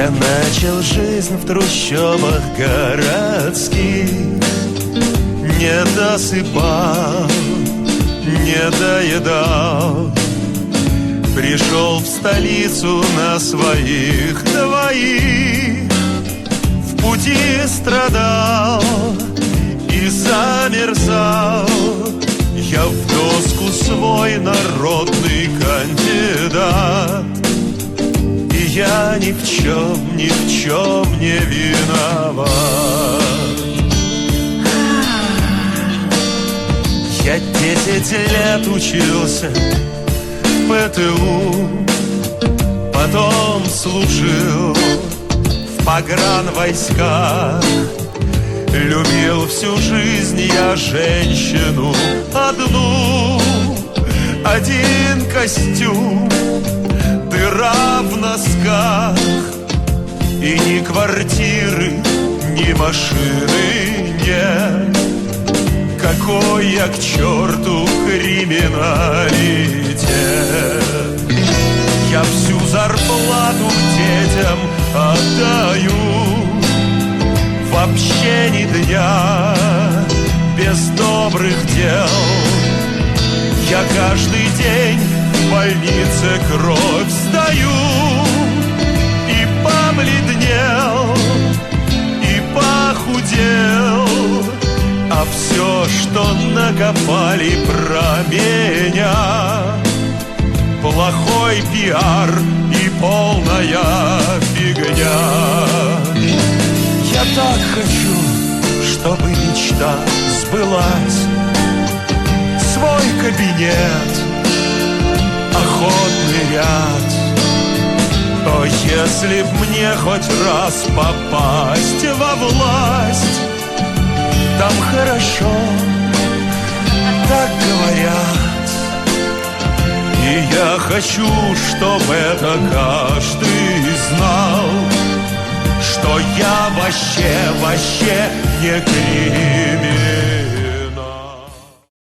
Я начал жизнь в трущобах городских, не досыпал, не доедал. Пришел в столицу на своих двоих, в пути страдал и замерзал. Я в доску свой народный кандидат, и я ни в чем не виноват. Я 10 лет учился в ПТУ, потом служил в погранвойсках. Любил всю жизнь я женщину одну, один костюм, дыра в носках, и ни квартиры, ни машины нет. Какой я к черту криминалитет! Я всю зарплату детям отдаю, вообще ни дня без добрых дел. Я каждый день в больнице кровь сдаю, и побледнел, и похудел. А все, что накопали про меня, плохой пиар и полная фигня. Я так хочу, чтобы мечта сбылась. Свой кабинет, охотный ряд. О, если б мне хоть раз попасть во власть, там хорошо, так говорят. И я хочу, чтобы это каждый знал, что я вообще не криминал.